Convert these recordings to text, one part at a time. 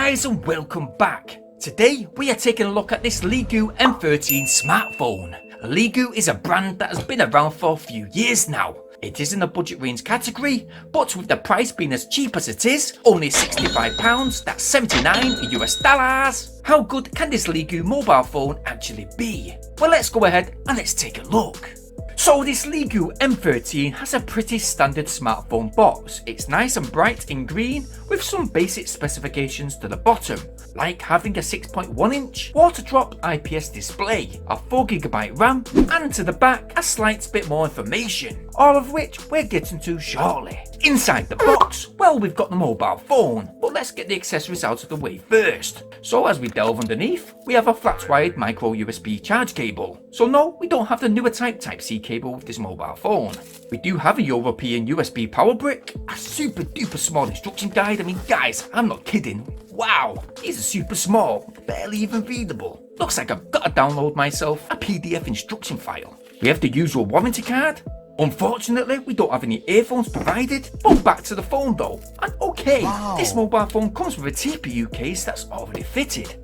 guys and welcome back. Today we are taking a look at this Leagoo M13 smartphone. Leagoo is a brand that has been around for a few years now. It is in the budget range category, but with the price being as cheap as it is, only £65, that's 79 US dollars. How good can this Leagoo mobile phone actually be? Well, let's go ahead and let's take a look. So this Leagoo M13 has a pretty standard smartphone box. It's nice and bright in green with some basic specifications to the bottom, like having a 6.1-inch Waterdrop IPS display, a 4GB RAM, and to the back a slight bit more information, all of which we're getting to shortly. Inside the box, well, we've got the mobile phone, but let's get the accessories out of the way first. So as we delve underneath, we have a flat-wired micro USB charge cable. So no, we don't have the newer Type-C cable with this mobile phone. We do have a European USB power brick, a super duper small instruction guide. I mean guys, I'm not kidding. Wow, these are super small, barely even readable. Looks like I've got to download myself a PDF instruction file. We have the usual warranty card. Unfortunately, we don't have any earphones provided, but back to the phone though. And okay, This mobile phone comes with a TPU case that's already fitted.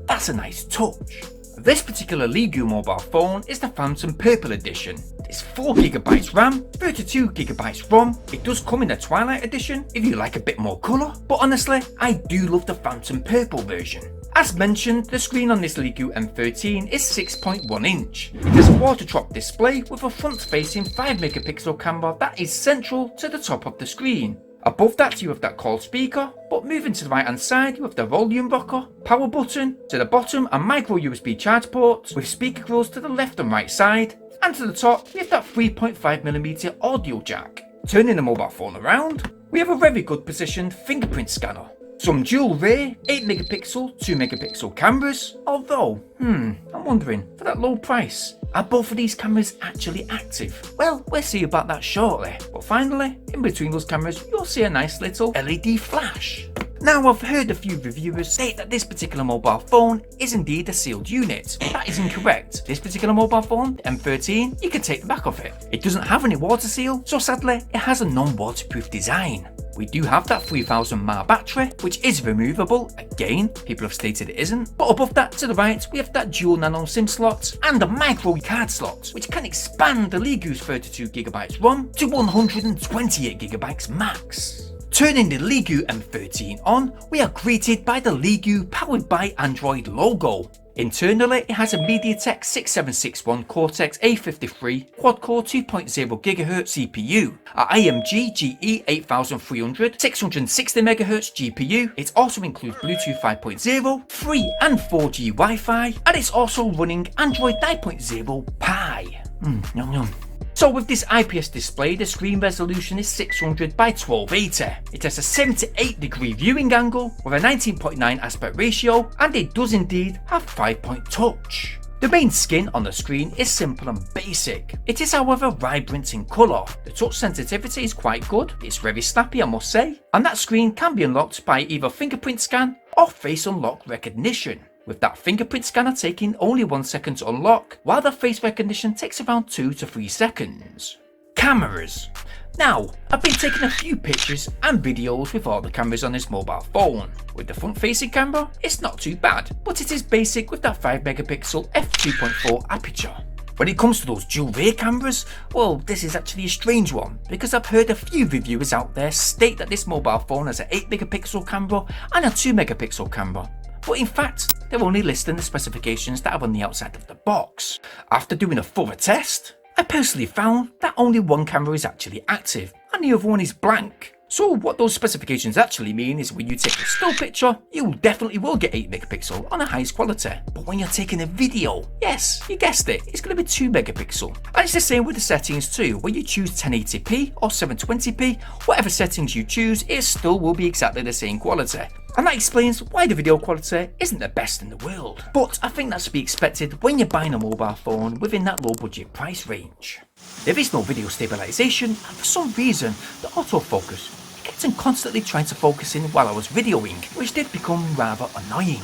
That's a nice touch. This particular Leagoo mobile phone is the Phantom Purple edition. It's 4GB RAM, 32GB ROM. It does come in the Twilight edition if you like a bit more colour, but honestly, I do love the Phantom Purple version. As mentioned, the screen on this Leagoo M13 is 6.1 inch. It has a Waterdrop display with a front-facing 5MP camera that is central to the top of the screen. Above that you have that call speaker, but moving to the right hand side you have the volume rocker, power button, to the bottom a micro USB charge port with speaker grills to the left and right side, and to the top we have that 3.5mm audio jack. Turning the mobile phone around, we have a very good positioned fingerprint scanner. Some dual rear 8MP, 2MP cameras, although, I'm wondering, for that low price, are both of these cameras actually active? Well, we'll see about that shortly, but finally, in between those cameras, you'll see a nice little LED flash. Now, I've heard a few reviewers state that this particular mobile phone is indeed a sealed unit. That is incorrect. This particular mobile phone, the M13, you can take the back of it. It doesn't have any water seal, so sadly, it has a non-waterproof design. We do have that 3000 mAh battery, which is removable. Again, people have stated it isn't. But above that, to the right, we have that dual nano SIM slot and a micro card slot, which can expand the Leagoo's 32GB ROM to 128GB max. Turning the Leagoo M13 on, we are greeted by the Leagoo powered by Android logo. Internally, it has a Mediatek 6761 Cortex-A53 quad-core 2.0GHz CPU, a IMG GE8300 660MHz GPU. It also includes Bluetooth 5.0, 3 and 4G Wi-Fi, and it's also running Android 9.0 Pie. Yum yum. So with this IPS display, the screen resolution is 600 by 1280. It has a 78-degree viewing angle with a 19.9 aspect ratio, and it does indeed have 5-point touch. The main skin on the screen is simple and basic. It is however vibrant in colour. The touch sensitivity is quite good, it's very snappy I must say, and that screen can be unlocked by either fingerprint scan or face unlock recognition, with that fingerprint scanner taking only 1 second to unlock, while the face recognition takes around 2 to 3 seconds. Cameras. Now, I've been taking a few pictures and videos with all the cameras on this mobile phone. With the front facing camera, it's not too bad, but it is basic with that 5MP f2.4 aperture. When it comes to those dual rear cameras, well, this is actually a strange one, because I've heard a few reviewers out there state that this mobile phone has an 8MP camera and a 2MP camera. But in fact, they're only listing the specifications that are on the outside of the box. After doing a thorough test, I personally found that only one camera is actually active and the other one is blank. So what those specifications actually mean is when you take a still picture, you definitely will get 8MP on the highest quality. But when you're taking a video, yes, you guessed it, it's going to be 2MP. And it's the same with the settings too. When you choose 1080p or 720p, whatever settings you choose, it still will be exactly the same quality. And that explains why the video quality isn't the best in the world. But I think that's to be expected when you're buying a mobile phone within that low budget price range. There is no video stabilization, and for some reason the autofocus kept on constantly trying to focus in while I was videoing, which did become rather annoying.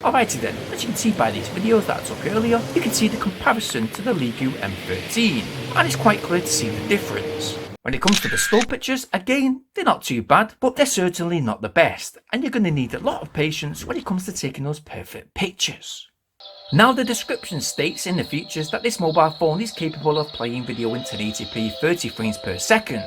Alrighty then, as you can see by these videos that I took earlier, you can see the comparison to the Leagoo M13, and it's quite clear to see the difference. When it comes to the still pictures, again, they're not too bad, but they're certainly not the best, and you're going to need a lot of patience when it comes to taking those perfect pictures. Now the description states in the features that this mobile phone is capable of playing video in 1080p 30 frames per second,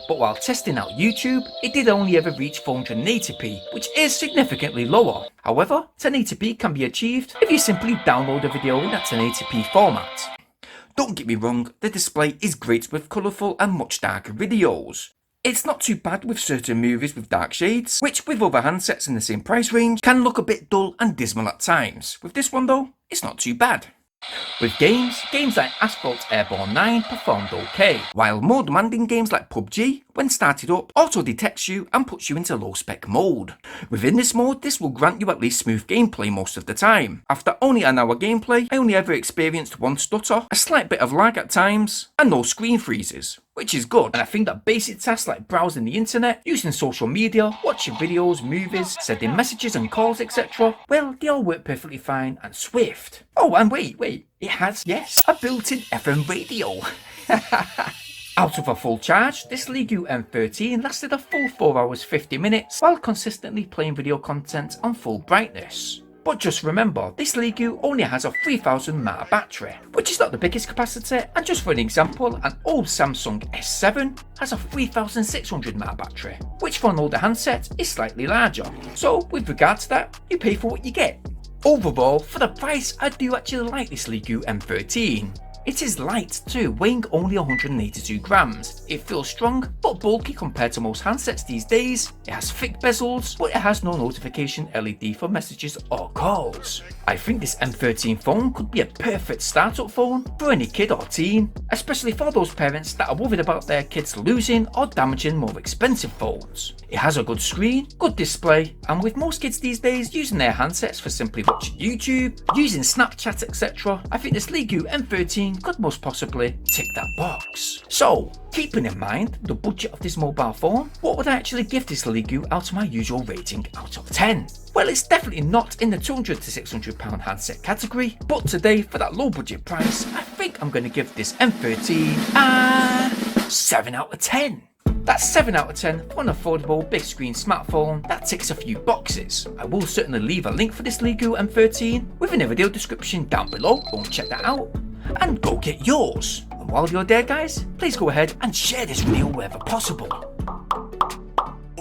but while testing out YouTube, it did only ever reach 480p, which is significantly lower. However, 1080p can be achieved if you simply download a video in that 1080p format. Don't get me wrong, the display is great with colourful and much darker videos. It's not too bad with certain movies with dark shades, which with other handsets in the same price range can look a bit dull and dismal at times. With this one though, it's not too bad. With games like Asphalt Airborne 9 performed okay, while more demanding games like PUBG, when started up, auto-detects you and puts you into low-spec mode. Within this mode, this will grant you at least smooth gameplay most of the time. After only an hour gameplay, I only ever experienced one stutter, a slight bit of lag at times, and no screen freezes, which is good. And I think that basic tasks like browsing the internet, using social media, watching videos, movies, sending messages and calls, etc., well, they all work perfectly fine and swift. Oh, and wait, it has, yes, a built-in FM radio. Out of a full charge, this Leagoo M13 lasted a full 4 hours 50 minutes while consistently playing video content on full brightness. But just remember, this Leagoo only has a 3000 mAh battery, which is not the biggest capacity, and just for an example, an old Samsung S7 has a 3600 mAh battery, which for an older handset is slightly larger. So with regard to that, you pay for what you get. Overall, for the price, I do actually like this Leagoo M13. It is light too, weighing only 182 grams. It feels strong but bulky compared to most handsets these days. It has thick bezels, but it has no notification LED for messages or calls. I think this M13 phone could be a perfect startup phone for any kid or teen, especially for those parents that are worried about their kids losing or damaging more expensive phones. It has a good screen, good display, and with most kids these days using their handsets for simply watching YouTube, using Snapchat, etc., I think this Leagoo M13 could most possibly tick that box. So, keeping in mind the budget of this mobile phone, what would I actually give this Leagoo out of my usual rating out of 10? Well, it's definitely not in the £200 to £600 handset category, but today for that low budget price, I think I'm going to give this M13 a 7 out of 10. That's 7 out of 10 for an affordable big screen smartphone that ticks a few boxes. I will certainly leave a link for this Leagoo M13 within the video description down below, go and check that out. And go get yours. And while you're there guys, please go ahead and share this video wherever possible.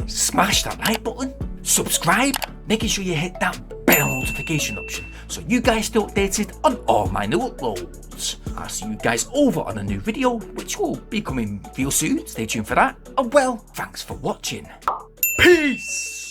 Smash that like button, subscribe, making sure you hit that bell notification option so you guys stay updated on all my new uploads. I'll see you guys over on a new video which will be coming real soon, stay tuned for that. And well, thanks for watching. Peace!